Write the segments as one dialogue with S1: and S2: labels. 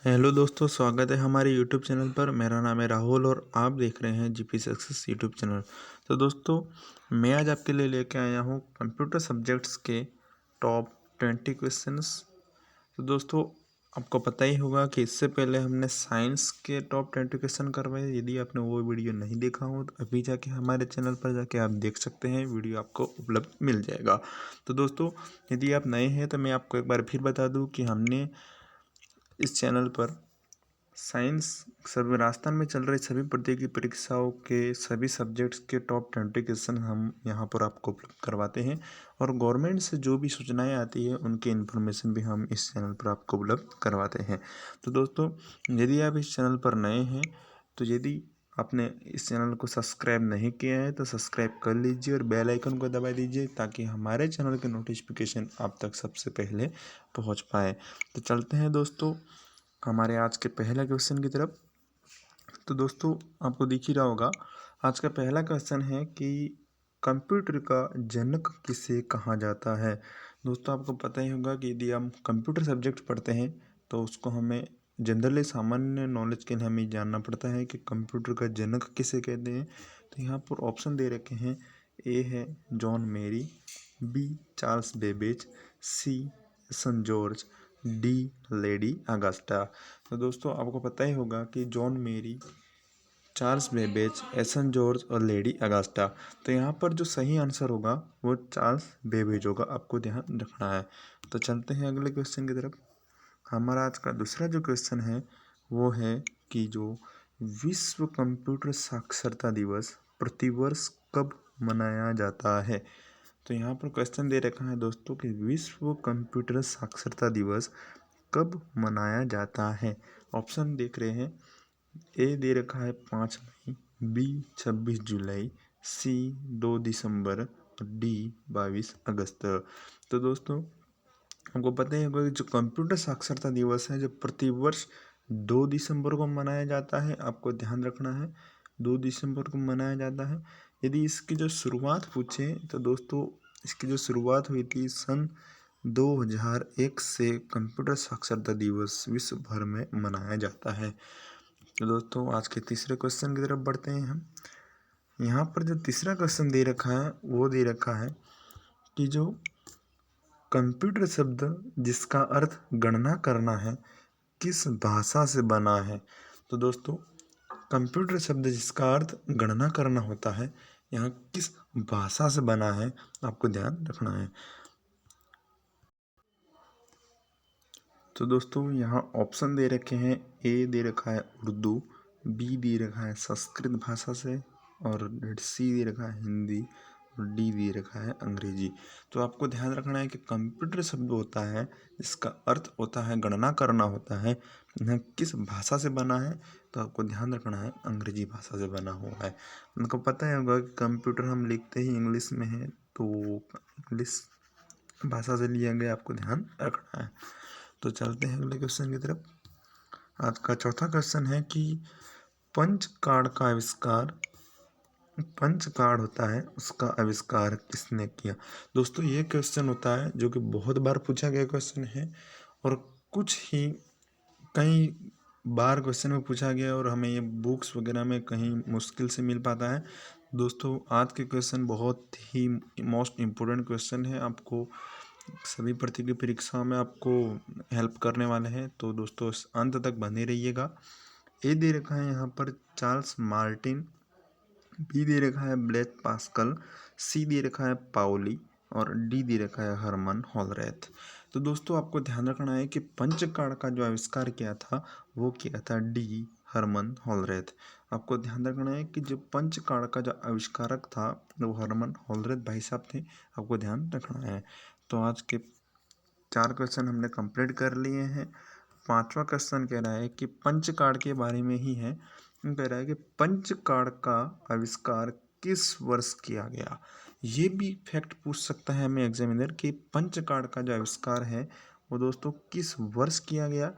S1: Hello दोस्तों, स्वागत है हमारे यूट्यूब चैनल पर। मेरा नाम है राहुल और आप देख रहे हैं जीपी सक्सेस यूट्यूब चैनल। तो दोस्तों, मैं आज आपके लिए लेके आया हूँ कंप्यूटर सब्जेक्ट्स के टॉप 20 क्वेश्चंस। तो दोस्तों, आपको पता ही होगा कि इससे पहले हमने साइंस के टॉप 20 क्वेश्चन करवाए। यदि आपने वो वीडियो नहीं देखा हो तो अभी जाके हमारे चैनल पर जाके आप देख सकते हैं, वीडियो आपको उपलब्ध मिल जाएगा। तो दोस्तों, यदि आप नए हैं तो मैं आपको एक बार फिर बता दूँ कि हमने इस चैनल पर साइंस सभी राजस्थान में चल रही सभी प्रतियोगी परीक्षाओं के सभी सब्जेक्ट्स के टॉप 20 क्वेश्चन हम यहाँ पर आपको उपलब्ध करवाते हैं, और गवर्नमेंट से जो भी सूचनाएं आती है उनकी इन्फॉर्मेशन भी हम इस चैनल पर आपको उपलब्ध करवाते हैं। तो दोस्तों, यदि आप इस चैनल पर नए हैं तो यदि आपने इस चैनल को सब्सक्राइब नहीं किया है तो सब्सक्राइब कर लीजिए और बेल आइकन को दबा दीजिए ताकि हमारे चैनल के नोटिफिकेशन आप तक सबसे पहले पहुंच पाए। तो चलते हैं दोस्तों हमारे आज के पहले क्वेश्चन की तरफ। तो दोस्तों, आपको दिख ही रहा होगा, आज का पहला क्वेश्चन है कि कंप्यूटर का जनक किसे कहा जाता है। दोस्तों, आपको पता ही होगा कि यदि हम कंप्यूटर सब्जेक्ट पढ़ते हैं तो उसको हमें जनरली सामान्य नॉलेज के लिए हमें जानना पड़ता है कि कंप्यूटर का जनक किसे कहते हैं। तो यहाँ पर ऑप्शन दे रखे हैं। ए है जॉन मेरी, बी चार्ल्स बेबेज, सी सन जॉर्ज, डी लेडी अगस्टा। तो दोस्तों, आपको पता ही होगा कि जॉन मेरी, चार्ल्स बेबेज, एसन जॉर्ज और लेडी अगस्टा। तो यहाँ पर जो सही आंसर होगा वो चार्ल्स बेबेज होगा, आपको ध्यान रखना है। तो चलते हैं अगले क्वेश्चन की तरफ। हमारा आज का दूसरा जो क्वेश्चन है वो है कि जो विश्व कंप्यूटर साक्षरता दिवस प्रतिवर्ष कब मनाया जाता है। तो यहाँ पर क्वेश्चन दे रखा है दोस्तों कि विश्व कंप्यूटर साक्षरता दिवस कब मनाया जाता है। ऑप्शन देख रहे हैं। ए दे रखा है 5 मई, बी 26 जुलाई, सी 2 दिसंबर और डी 22 अगस्त। तो दोस्तों, हमको पता ही होगा कि जो कंप्यूटर साक्षरता दिवस है जो प्रतिवर्ष 2 दिसंबर को मनाया जाता है, आपको ध्यान रखना है 2 दिसंबर को मनाया जाता है। यदि इसकी जो शुरुआत पूछे तो दोस्तों, इसकी जो शुरुआत हुई थी सन 2001 से कंप्यूटर साक्षरता दिवस विश्व भर में मनाया जाता है। तो दोस्तों, आज के तीसरे क्वेश्चन की तरफ बढ़ते हैं हम। यहाँ पर जो तीसरा क्वेश्चन दे रखा है वो दे रखा है कि जो कंप्यूटर शब्द जिसका अर्थ गणना करना है किस भाषा से बना है। तो दोस्तों, कंप्यूटर शब्द जिसका अर्थ गणना करना होता है यहाँ किस भाषा से बना है, आपको ध्यान रखना है। तो दोस्तों, यहाँ ऑप्शन दे रखे हैं। ए दे रखा है उर्दू, बी दे रखा है संस्कृत भाषा से, और सी दे रखा है हिंदी, और डी दे रखा है अंग्रेजी। तो आपको ध्यान रखना है कि कंप्यूटर शब्द होता है इसका अर्थ होता है गणना करना होता है, यह किस भाषा से बना है तो आपको ध्यान रखना है अंग्रेजी भाषा से बना हुआ है। उनको पता ही होगा कि कंप्यूटर हम लिखते ही इंग्लिश में है, तो इंग्लिश भाषा से लिया गया, आपको ध्यान रखना है। तो चलते हैं अगले क्वेश्चन की तरफ। आज का चौथा क्वेश्चन है कि पंच कार्ड का आविष्कार, पंच कार्ड होता है उसका आविष्कार किसने किया। दोस्तों, ये क्वेश्चन होता है जो कि बहुत बार पूछा गया क्वेश्चन है, और कुछ ही कई बार क्वेश्चन में पूछा गया और हमें ये बुक्स वगैरह में कहीं मुश्किल से मिल पाता है। दोस्तों, आज के क्वेश्चन बहुत ही मोस्ट इम्पोर्टेंट क्वेश्चन है, आपको सभी प्रतियोगी परीक्षाओं में आपको हेल्प करने वाले हैं। तो दोस्तों, अंत तक बने रहिएगा। ए दे रखा है यहाँ पर चार्ल्स मार्टिन, बी दे रखा है ब्लेस पास्कल, सी दे रखा है पाउली, और डी दे रखा है हरमन होलरेथ। तो दोस्तों, आपको ध्यान रखना है कि पंच कार्ड का जो आविष्कार किया था वो किया था डी हरमन होलरेथ। आपको ध्यान रखना है कि जो पंच कार्ड का जो आविष्कारक था वो हरमन होलरेथ भाई साहब थे, आपको ध्यान रखना है। तो आज के 4 क्वेश्चन हमने कंप्लीट कर लिए हैं। पांचवा क्वेश्चन कह रहा है कि पंच कार्ड के बारे में ही है। कह रहा है कि पंच कार्ड का आविष्कार किस वर्ष किया गया। ये भी फैक्ट पूछ सकता है हमें एग्जामिनर कि पंच कार्ड का जो आविष्कार है वो दोस्तों किस वर्ष किया गया।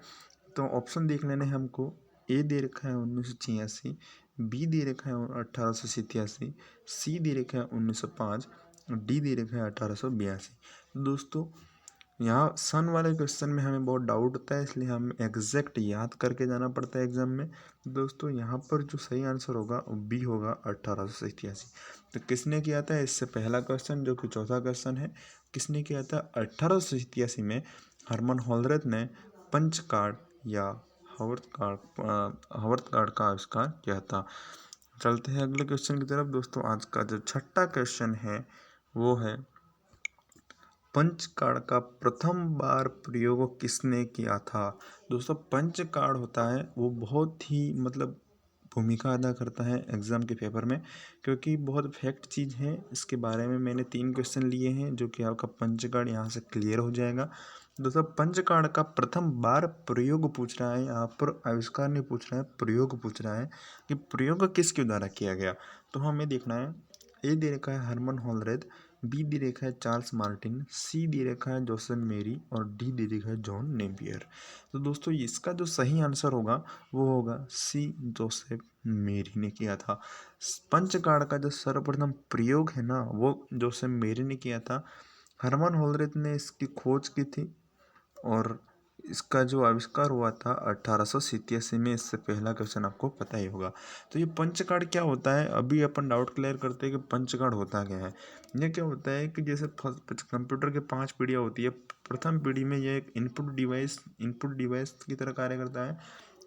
S1: तो ऑप्शन देख लेने हमको। ए दे रखा है 1986, बी दे रखा है 1887, सी दे रखा है 1905, डी दे रखा है 1882। दोस्तों, यहाँ सन वाले क्वेश्चन में हमें बहुत डाउट होता है, इसलिए हम एग्जैक्ट याद करके जाना पड़ता है एग्जाम में। दोस्तों यहाँ पर जो सही आंसर होगा वो बी होगा 1887। तो किसने किया था इससे पहला क्वेश्चन जो कि चौथा क्वेश्चन है, किसने किया था 1887 में हरमन होलरेथ ने पंच कार्ड या हवर्थ कार्ड का आविष्कार किया था। चलते हैं अगले क्वेश्चन की तरफ। दोस्तों आज का जो छठा क्वेश्चन है वो है पंच कार्ड का प्रथम बार प्रयोग किसने किया था। दोस्तों पंच कार्ड होता है वो बहुत ही मतलब भूमिका अदा करता है एग्ज़ाम के पेपर में, क्योंकि बहुत फैक्ट चीज़ है। इसके बारे में मैंने 3 क्वेश्चन लिए हैं जो कि आपका पंच कार्ड यहाँ से क्लियर हो जाएगा। दोस्तों पंच कार्ड का प्रथम बार प्रयोग पूछ रहा है, यहाँ पर आविष्कार नहीं पूछ रहा है, प्रयोग पूछ रहा है कि प्रयोग किसके द्वारा किया गया। तो हमें देखना है, ए दे रखा है हरमन होलरेथ, बी दे रखा है चार्ल्स मार्टिन, सी दे रखा है जोसेफ मेरी और डी दे रखा है जॉन नेपियर। तो दोस्तों इसका जो सही आंसर होगा वो होगा सी, जोसेफ मेरी ने किया था। पंच कार्ड का जो सर्वप्रथम प्रयोग है ना वो जोसेफ मेरी ने किया था। हरमन होलरेथ ने इसकी खोज की थी और इसका जो आविष्कार हुआ था 1887 में। इससे पहला क्वेश्चन आपको पता ही होगा। तो ये पंच कार्ड क्या होता है, अभी अपन डाउट क्लियर करते हैं कि पंच कार्ड होता क्या है। ये क्या होता है कि जैसे कंप्यूटर के 5 पीढ़ियाँ होती है, प्रथम पीढ़ी में ये एक इनपुट डिवाइस की तरह कार्य करता है।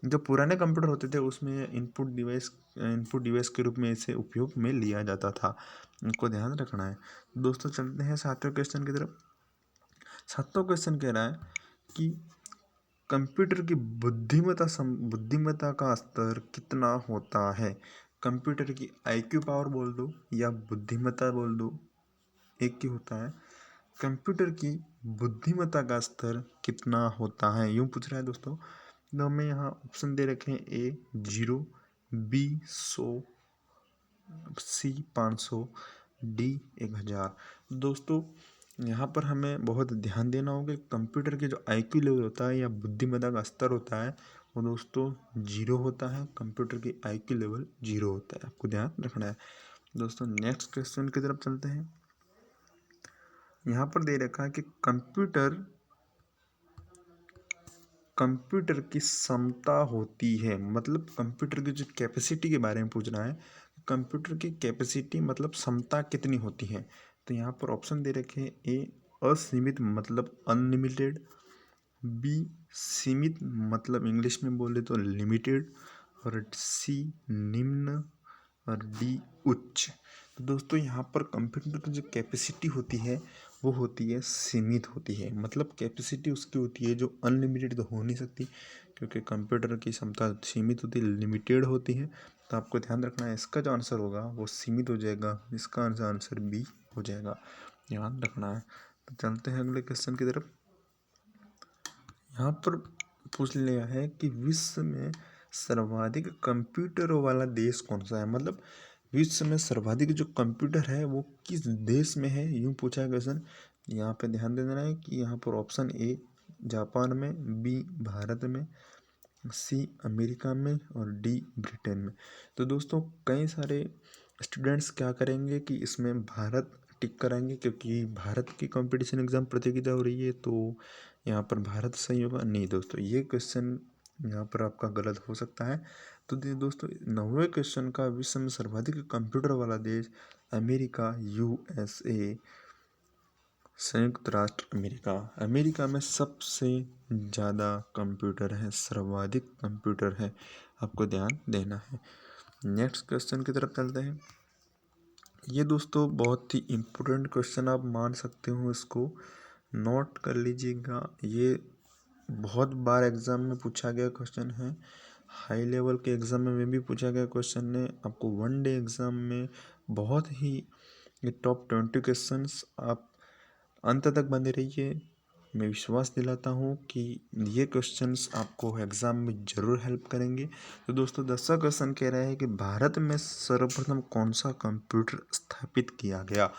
S1: जो पुराने कंप्यूटर होते थे उसमें इनपुट डिवाइस के रूप में इसे उपयोग में लिया जाता था, इनको ध्यान रखना है। दोस्तों चलते हैं 7वें क्वेश्चन की तरफ। 7वां क्वेश्चन कह रहा है कि कंप्यूटर की बुद्धिमत्ता का स्तर कितना होता है। कंप्यूटर की आईक्यू पावर बोल दो या बुद्धिमत्ता बोल दो, एक ही होता है। कंप्यूटर की बुद्धिमत्ता का स्तर कितना होता है यूं पूछ रहा है दोस्तों। तो हमें यहाँ ऑप्शन दे रखे हैं, ए 0, बी 100, सी 500, डी 1000। दोस्तों यहाँ पर हमें बहुत ध्यान देना होगा। कंप्यूटर के जो आईक्यू लेवल होता है या बुद्धिमत्ता का स्तर होता है वो दोस्तों 0 होता है। कंप्यूटर की आईक्यू लेवल 0 होता है, आपको ध्यान रखना है। दोस्तों नेक्स्ट क्वेश्चन की तरफ चलते हैं। यहाँ पर दे रखा है कि कंप्यूटर की क्षमता होती है, मतलब कंप्यूटर की जो कैपेसिटी के बारे में पूछ रहा है। कंप्यूटर की कैपेसिटी मतलब क्षमता कितनी होती है। तो यहाँ पर ऑप्शन दे रखे हैं, ए असीमित मतलब अनलिमिटेड, बी सीमित मतलब इंग्लिश में बोले तो लिमिटेड, और सी निम्न, और डी उच्च। तो दोस्तों यहाँ पर कंप्यूटर की जो कैपेसिटी होती है वो होती है सीमित होती है, मतलब कैपेसिटी उसकी होती है जो अनलिमिटेड तो हो नहीं सकती, क्योंकि कंप्यूटर की क्षमता सीमित होती है, लिमिटेड होती है। तो आपको ध्यान रखना है, इसका जो आंसर होगा वो सीमित हो जाएगा, इसका आंसर बी हो जाएगा, ध्यान रखना है। तो चलते हैं अगले क्वेश्चन की तरफ। यहाँ पर पूछ लिया है कि विश्व में सर्वाधिक कंप्यूटरों वाला देश कौन सा है, मतलब विश्व में सर्वाधिक जो कंप्यूटर है वो किस देश में है, यूं पूछा है क्वेश्चन। यहाँ पे ध्यान दे देना है कि यहाँ पर ऑप्शन ए जापान में, बी भारत में, सी अमेरिका में और डी ब्रिटेन में। तो दोस्तों कई सारे स्टूडेंट्स क्या करेंगे कि इसमें भारत टिक कराएंगे, क्योंकि भारत की कंपटीशन एग्जाम प्रतियोगिता हो रही है, तो यहाँ पर भारत सही होगा। नहीं दोस्तों, ये क्वेश्चन यहाँ पर आपका गलत हो सकता है। तो दोस्तों 9वें क्वेश्चन का विश्व में सर्वाधिक कंप्यूटर वाला देश अमेरिका, यूएसए, संयुक्त राष्ट्र अमेरिका। अमेरिका में सबसे ज़्यादा कंप्यूटर है, सर्वाधिक कंप्यूटर है, आपको ध्यान देना है। नेक्स्ट क्वेश्चन की तरफ चलते हैं। ये दोस्तों बहुत ही इम्पोर्टेंट क्वेश्चन आप मान सकते हो, इसको नोट कर लीजिएगा। ये बहुत बार एग्ज़ाम में पूछा गया क्वेश्चन है, हाई लेवल के एग्ज़ाम में भी पूछा गया क्वेश्चन ने, आपको वन डे एग्ज़ाम में बहुत ही ये टॉप 20 क्वेश्चंस आप अंत तक बने रहिए। मैं विश्वास दिलाता हूँ कि ये क्वेश्चंस आपको एग्ज़ाम में ज़रूर हेल्प करेंगे। तो दोस्तों 10वां क्वेश्चन कह रहा है कि भारत में सर्वप्रथम कौन सा कंप्यूटर स्थापित किया गया।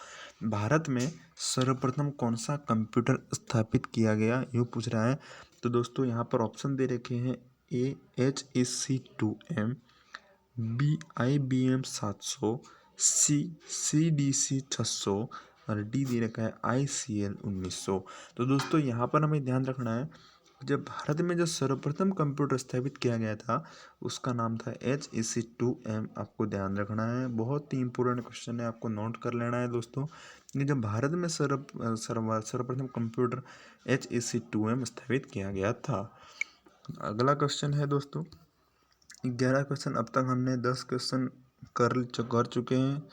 S1: भारत में सर्वप्रथम कौन सा कंप्यूटर स्थापित किया गया यूँ पूछ रहा है। तो दोस्तों यहाँ पर ऑप्शन दे रखे हैं, ए HEC2M, बी IBM 700, सी CDC 600, और डी दे रखा है ICL 1900। तो दोस्तों यहाँ पर हमें ध्यान रखना है, जब भारत में जो सर्वप्रथम कंप्यूटर स्थापित किया गया था उसका नाम था HEC2M। आपको ध्यान रखना है, बहुत ही इंपॉर्टेंट क्वेश्चन है, आपको नोट कर लेना है दोस्तों। कि जब भारत में सर्वप्रथम कंप्यूटर HEC2M स्थापित किया गया था। अगला क्वेश्चन है दोस्तों 11 क्वेश्चन। अब तक हमने 10 क्वेश्चन कर चुके हैं।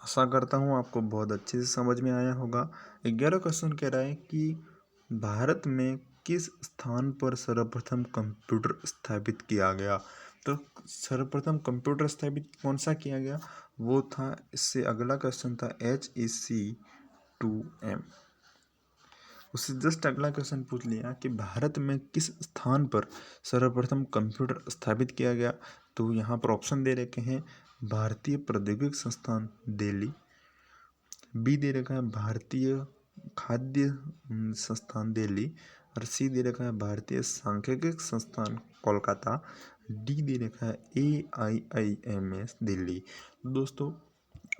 S1: आशा करता हूँ आपको बहुत अच्छे से समझ में आया होगा। 11 क्वेश्चन कह रहा है कि भारत में किस स्थान पर सर्वप्रथम कंप्यूटर स्थापित किया गया। तो सर्वप्रथम कंप्यूटर स्थापित कौन सा किया गया, वो था, इससे अगला क्वेश्चन था HEC2M। उससे जस्ट अगला क्वेश्चन पूछ लिया कि भारत में किस स्थान पर सर्वप्रथम कंप्यूटर स्थापित किया गया। तो यहाँ पर ऑप्शन दे रखे हैं भारतीय प्रौद्योगिकी संस्थान दिल्ली, बी दे रखा है भारतीय खाद्य संस्थान दिल्ली, और सी दे रखा है भारतीय सांख्यिकी संस्थान कोलकाता, डी दे रखा है AIIMS दिल्ली। दोस्तों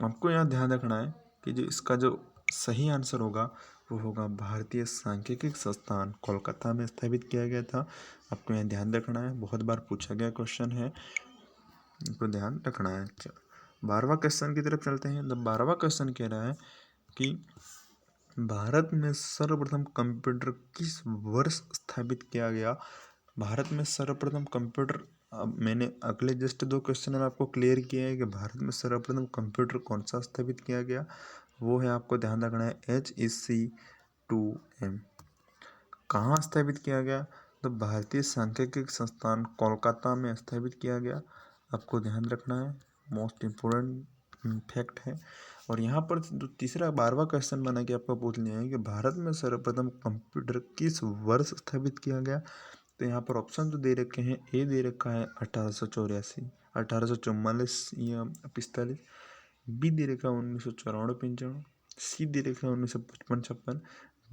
S1: आपको यहाँ ध्यान रखना है कि जो इसका जो सही आंसर होगा वो होगा भारतीय सांख्यिकी संस्थान कोलकाता में स्थापित किया गया था। आपको यहाँ ध्यान रखना है, बहुत बार पूछा गया क्वेश्चन है, इनको ध्यान रखना है। 12वां क्वेश्चन की तरफ चलते हैं। तो 12वां क्वेश्चन कह रहा है कि भारत में सर्वप्रथम कंप्यूटर किस वर्ष स्थापित किया गया। भारत में सर्वप्रथम कंप्यूटर, अब मैंने अगले जस्ट 2 क्वेश्चन में आपको क्लियर किया है कि भारत में सर्वप्रथम कंप्यूटर कौन सा स्थापित किया गया, वो है, आपको ध्यान रखना है HEC2M। कहाँ स्थापित किया गया, तो भारतीय सांख्यिकी संस्थान कोलकाता में स्थापित किया गया। आपको ध्यान रखना है, मोस्ट इम्पोर्टेंट फैक्ट है। और यहाँ पर जो तीसरा 12वां क्वेश्चन बना के आपको पूछ लिया है कि भारत में सर्वप्रथम कंप्यूटर किस वर्ष स्थापित किया गया। तो यहाँ पर ऑप्शन जो दे रखे हैं, ए दे रखा है 1884, 1844 या 45, बी दे रखा है 1994-95, सी दे रखा है 1955-56,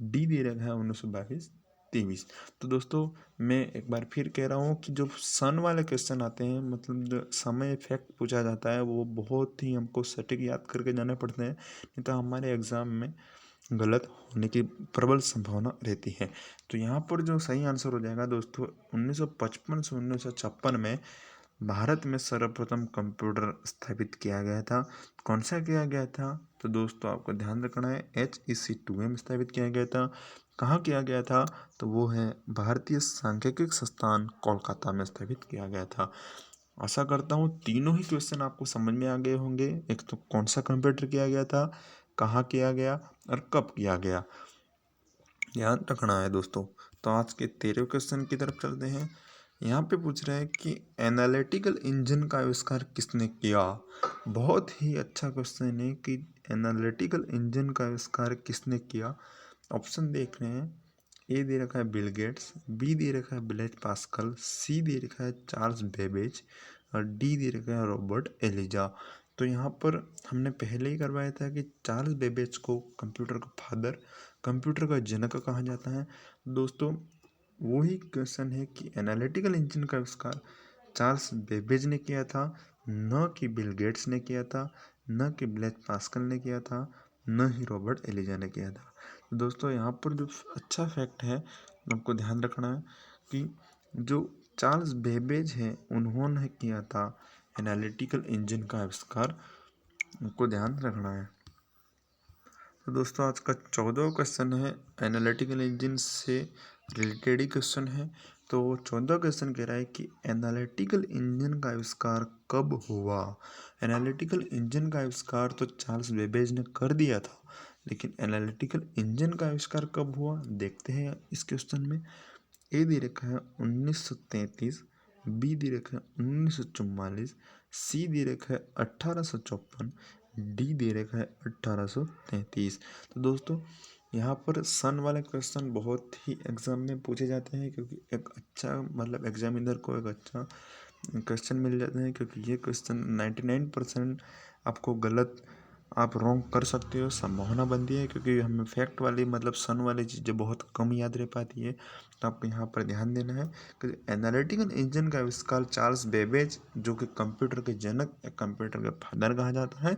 S1: डी दे रखा है 1922-23। तो दोस्तों मैं एक बार फिर कह रहा हूँ कि जो सन वाले क्वेश्चन आते हैं, मतलब जो समय फैक्ट पूछा जाता है, वो बहुत ही हमको सटीक याद करके जाने पड़ते हैं, नहीं तो हमारे एग्ज़ाम में गलत होने की प्रबल संभावना रहती है। तो यहाँ पर जो सही आंसर हो जाएगा दोस्तों, 1955 से 1956 में भारत में सर्वप्रथम कंप्यूटर स्थापित किया गया था। कौन सा किया गया था, तो दोस्तों आपको ध्यान रखना है HEC2M स्थापित किया गया था। कहाँ किया गया था, तो वो है भारतीय सांख्यिकी संस्थान कोलकाता में स्थापित किया गया था। आशा करता हूँ तीनों ही क्वेश्चन आपको समझ में आ गए होंगे। एक तो कौन सा कंप्यूटर किया गया था, कहाँ किया गया और कब किया गया, ध्यान रखना है दोस्तों। तो आज के 13वें क्वेश्चन की तरफ चलते हैं। यहाँ पे पूछ रहे हैं कि एनालिटिकल इंजन का आविष्कार किसने किया। बहुत ही अच्छा क्वेश्चन है कि एनालिटिकल इंजन का आविष्कार किसने किया। ऑप्शन देख रहे हैं, ए दे रखा है बिल गेट्स, बी दे रखा है ब्लेज पास्कल, सी दे रखा है चार्ल्स बेबेज, और डी दे रखा है रॉबर्ट एलिजा। तो यहाँ पर हमने पहले ही करवाया था कि चार्ल्स बेबेज को कंप्यूटर का फादर, कंप्यूटर का जनक कहा जाता है। दोस्तों वही क्वेश्चन है कि एनालिटिकल इंजन का आविष्कार चार्ल्स बेबेज ने किया था, न कि बिल गेट्स ने किया था, न कि ब्लेज पास्कल ने किया था, न ही रॉबर्ट एलिजा ने किया था। तो दोस्तों यहाँ पर जो अच्छा फैक्ट है आपको ध्यान रखना है कि जो चार्ल्स बेबेज हैं उन्होंने किया था एनालिटिकल इंजन का आविष्कार, आपको ध्यान रखना है। तो दोस्तों आज का 14वां क्वेश्चन है, एनालिटिकल इंजन से रिलेटेड ही क्वेश्चन है। तो 14वां क्वेश्चन कह रहा है कि एनालिटिकल इंजन का आविष्कार कब हुआ। एनालिटिकल इंजन का आविष्कार तो चार्ल्स बेबेज ने कर दिया था, लेकिन एनालिटिकल इंजन का आविष्कार कब हुआ देखते हैं इस क्वेश्चन में। ए दे रखा है 1933, बी दे रखा है 1944, सी दे रखा है 1854, डी दे रखा है 1833। तो दोस्तों यहाँ पर सन वाले क्वेश्चन बहुत ही एग्जाम में पूछे जाते हैं, क्योंकि एक अच्छा मतलब एग्जामिनर को एक अच्छा क्वेश्चन मिल जाते हैं, क्योंकि ये क्वेश्चन 99% आपको गलत, आप रॉन्ग कर सकते हो, संभावना बनती है, क्योंकि हमें फैक्ट वाली मतलब सन वाली चीज़ें बहुत कम याद रह पाती है। तो आपको यहाँ पर ध्यान देना है कि एनालिटिकल इंजन का आविष्कार चार्ल्स बेबेज, जो कि कंप्यूटर के जनक या कंप्यूटर के फादर कहा जाता है,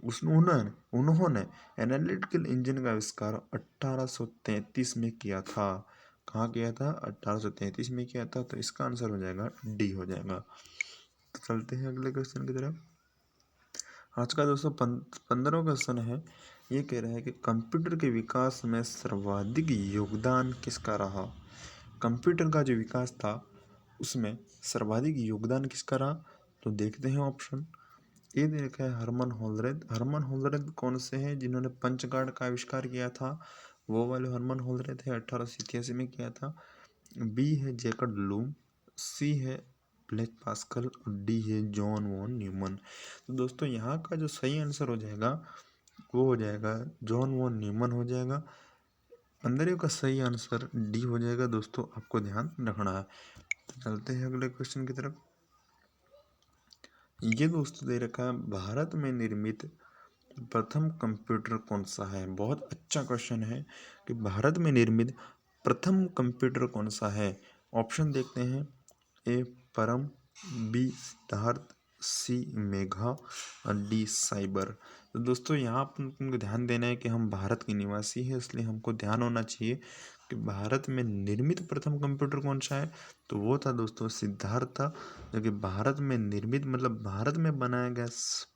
S1: उन्होंने एनालिटिकल इंजन का आविष्कार 1833 में किया था। कहाँ किया था? 1833 में किया था। तो इसका आंसर हो जाएगा डी हो जाएगा। तो चलते हैं अगले क्वेश्चन की तरफ। आज का दोस्तों 15वां क्वेश्चन है। ये कह रहा है कि कंप्यूटर के विकास में सर्वाधिक योगदान किसका रहा? कंप्यूटर का जो विकास था उसमें सर्वाधिक योगदान किसका रहा? तो देखते हैं ऑप्शन। ये देखा है हरमन होलरेथ। हरमन होलरेथ कौन से हैं? जिन्होंने पंच कार्ड का आविष्कार किया था, वो वाले हरमन होलरेथ है, 1887 में किया था। बी है जैकब लूम, सी है ब्लेज पास्कल और डी है जॉन वॉन न्यूमन। तो दोस्तों यहाँ का जो सही आंसर हो जाएगा वो हो जाएगा जॉन वॉन न्यूमन हो जाएगा। 15 का सही आंसर डी हो जाएगा। दोस्तों आपको ध्यान रखना है। तो चलते हैं अगले क्वेश्चन की तरफ। ये दोस्तों दे रखा है भारत में निर्मित प्रथम कंप्यूटर कौन सा है? बहुत अच्छा क्वेश्चन है कि भारत में निर्मित प्रथम कंप्यूटर कौन सा है? ऑप्शन देखते हैं। ए परम, बी सिद्धार्थ, सी मेघा और डी साइबर। तो दोस्तों यहाँ पर तुमको ध्यान देना है कि हम भारत के निवासी हैं, इसलिए हमको ध्यान होना चाहिए कि भारत में निर्मित प्रथम कंप्यूटर कौन सा है। तो वो था दोस्तों सिद्धार्थ था, जो कि भारत में निर्मित मतलब भारत में बनाया गया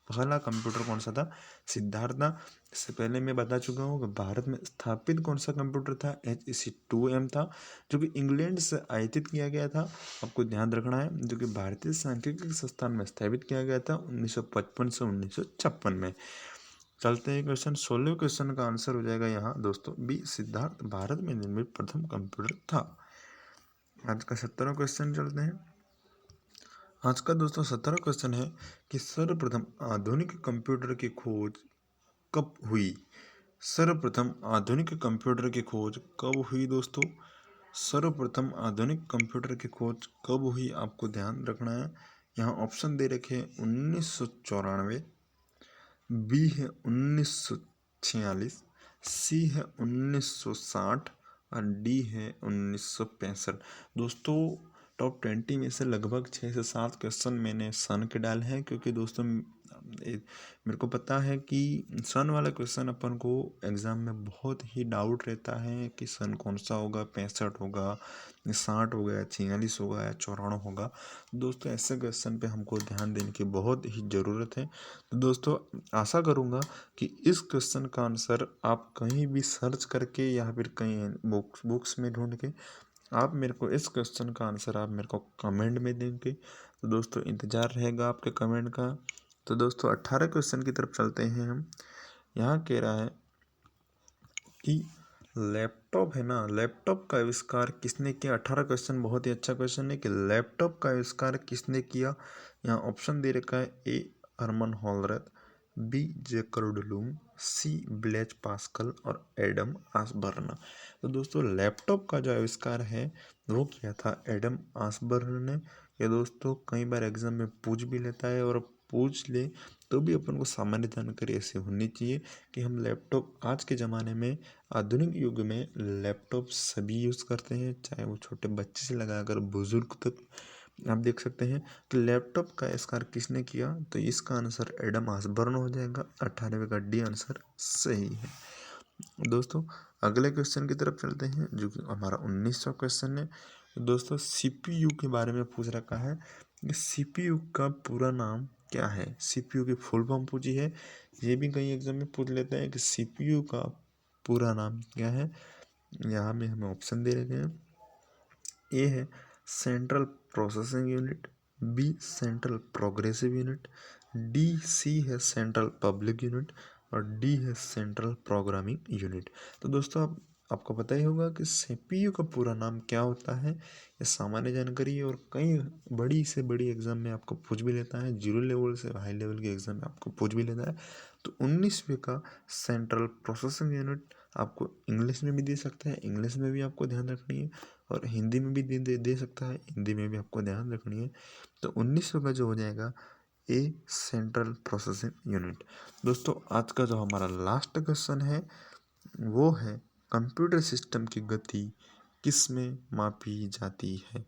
S1: पहला कंप्यूटर कौन सा था? सिद्धार्थ था। इससे पहले मैं बता चुका हूँ कि भारत में स्थापित कौन सा कंप्यूटर था? HEC2M था, जो कि इंग्लैंड से आयातित किया गया था। आपको ध्यान रखना है, जो कि भारतीय सांख्यिकी संस्थान में स्थापित किया गया था 1955 से 1956 में। चलते हैं क्वेश्चन 16 क्वेश्चन का आंसर हो जाएगा यहाँ दोस्तों बी सिद्धार्थ भारत में निर्मित प्रथम कंप्यूटर था। आज का 17वां क्वेश्चन चलते हैं। आज का दोस्तों 17वां क्वेश्चन है कि सर्वप्रथम आधुनिक कंप्यूटर की खोज कब हुई? सर्वप्रथम आधुनिक कंप्यूटर की खोज कब हुई दोस्तों? सर्वप्रथम आधुनिक कंप्यूटर की खोज कब हुई? आपको ध्यान रखना है। यहाँ ऑप्शन दे रखे 1994, बी है 1946, सी है 1960 और डी है 1965। दोस्तों टॉप 20 में से लगभग 6 से 7 क्वेश्चन मैंने सन के डाले हैं, क्योंकि दोस्तों मेरे को पता है कि सन वाला क्वेश्चन अपन को एग्ज़ाम में बहुत ही डाउट रहता है कि सन कौन सा होगा, 65 होगा, 60 होगा या 46 होगा या 94 होगा। दोस्तों ऐसे क्वेश्चन पे हमको ध्यान देने की बहुत ही ज़रूरत है। तो दोस्तों आशा करूँगा कि इस क्वेश्चन का आंसर आप कहीं भी सर्च करके या फिर कहीं बुक्स में ढूंढ के आप मेरे को इस क्वेश्चन का आंसर आप मेरे को कमेंट में देंगे। तो दोस्तों इंतज़ार रहेगा आपके कमेंट का। तो दोस्तों 18 क्वेश्चन की तरफ चलते हैं हम। यहाँ कह रहा है कि लैपटॉप है ना, लैपटॉप का आविष्कार किसने किया? 18 क्वेश्चन बहुत ही अच्छा क्वेश्चन है कि लैपटॉप का आविष्कार किसने किया। यहाँ ऑप्शन दे रखा है ए हरमन होलरेथ, बी जैकब लूम, सी ब्लेज पास्कल और एडम आसबर्न। तो दोस्तों लैपटॉप का जो आविष्कार है वो किया था एडम आसबर्न ने। ये दोस्तों कई बार एग्जाम में पूछ भी लेता है, और पूछ ले तो भी अपन को सामान्य जानकारी ऐसी होनी चाहिए कि हम लैपटॉप आज के ज़माने में आधुनिक युग में लैपटॉप सभी यूज़ करते हैं, चाहे वो छोटे बच्चे से लगाकर बुजुर्ग तक। आप देख सकते हैं कि लैपटॉप का आविष्कार किसने किया? तो इसका आंसर एडम आसबर्न हो जाएगा। 18वें का डी आंसर सही है। दोस्तों अगले क्वेश्चन की तरफ चलते हैं, जो कि हमारा 19वां क्वेश्चन है। दोस्तों CPU के बारे में पूछ रखा है। CPU का पूरा नाम क्या है? CPU की फुल फॉर्म पूछी है। ये भी कई एग्जाम में पूछ लेते हैं कि CPU का पूरा नाम क्या है। यहाँ में हमें ऑप्शन दे रखे हैं। ए है central processing unit, B central progressive unit, C है सेंट्रल पब्लिक यूनिट और डी है सेंट्रल प्रोग्रामिंग यूनिट। तो दोस्तों आपको पता ही होगा कि CPU का पूरा नाम क्या होता है। ये सामान्य जानकारी है, और कई बड़ी से बड़ी एग्जाम में आपको पूछ भी लेता है, जीरो लेवल से हाई लेवल के एग्जाम में आपको पूछ भी लेता है। तो 19वें का सेंट्रल प्रोसेसिंग यूनिट आपको इंग्लिश में भी दे सकता है, इंग्लिश में भी आपको ध्यान रखनी है, और हिंदी में भी दे सकता है, हिंदी में भी आपको ध्यान रखनी है। तो 1900 का जो हो जाएगा ए सेंट्रल प्रोसेसिंग यूनिट। दोस्तों आज का जो हमारा लास्ट क्वेश्चन है वो है कंप्यूटर सिस्टम की गति किस में मापी जाती है?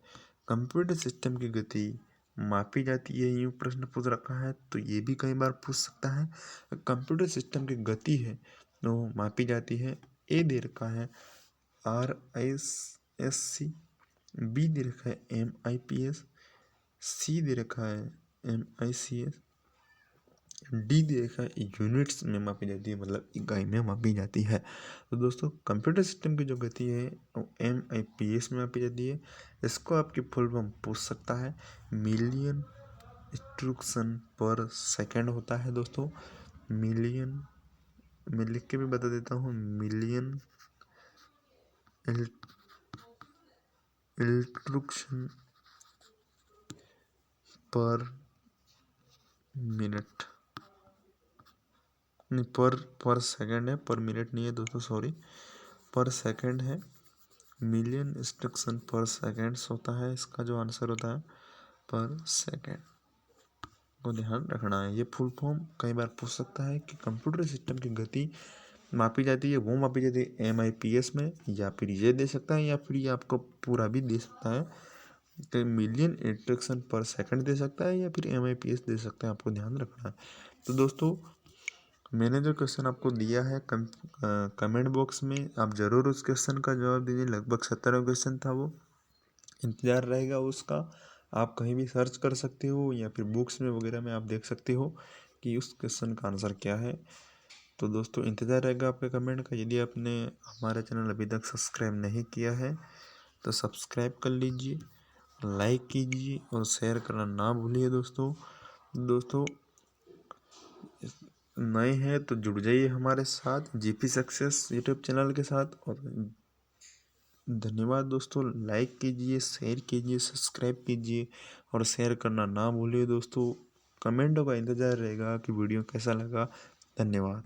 S1: कंप्यूटर सिस्टम की गति मापी जाती है, यूँ प्रश्न पूछ रखा है तो ये भी कई बार पूछ सकता है। कंप्यूटर सिस्टम की गति है तो मापी जाती है। ए दे रखा है RISC, बी दे रखा है MIPS, सी दे रखा है MICS, डी दे रखा है यूनिट्स में मापी जाती है, मतलब इकाई में मापी जाती है। तो दोस्तों कंप्यूटर सिस्टम की जो गति है वो MIPS में मापी जाती है। इसको आपकी फुल फॉर्म पूछ सकता है। मिलियन इंस्ट्रक्शन पर सेकेंड होता है दोस्तों। मिलियन, मैं लिख के भी बता देता हूँ, मिलियन इंस्ट्रक्शन पर मिनट, नहीं पर सेकंड है, पर मिनट नहीं है दोस्तों, सॉरी, पर सेकंड है। मिलियन इंस्ट्रक्शन पर सेकेंड्स होता है, इसका जो आंसर होता है पर सेकेंड को ध्यान रखना है। ये फुल फॉर्म कई बार पूछ सकता है कि कंप्यूटर सिस्टम की गति मापी जाती है, वो मापी जाती है MIPS में, या फिर ये दे सकता है, या फिर ये आपको पूरा भी दे सकता है तो मिलियन इंस्ट्रक्शन पर सेकंड दे सकता है, या फिर MIPS दे सकता है, आपको ध्यान रखना है। तो दोस्तों मैंने जो क्वेश्चन आपको दिया है कमेंट बॉक्स में आप ज़रूर उस क्वेश्चन का जवाब दीजिए। लगभग 17 क्वेश्चन था वो, इंतज़ार रहेगा उसका। आप कहीं भी सर्च कर सकते हो या फिर बुक्स में वगैरह में आप देख सकते हो कि उस क्वेश्चन का आंसर क्या है। तो दोस्तों इंतज़ार रहेगा आपके कमेंट का। यदि आपने हमारा चैनल अभी तक सब्सक्राइब नहीं किया है तो सब्सक्राइब कर लीजिए, लाइक कीजिए और शेयर करना ना भूलिए दोस्तों। नए हैं तो जुड़ जाइए हमारे साथ GP सक्सेस यूट्यूब चैनल के साथ। और धन्यवाद दोस्तों, लाइक कीजिए, शेयर कीजिए, सब्सक्राइब कीजिए और शेयर करना ना भूलिए दोस्तों। कमेंटों का इंतज़ार रहेगा कि वीडियो कैसा लगा। धन्यवाद।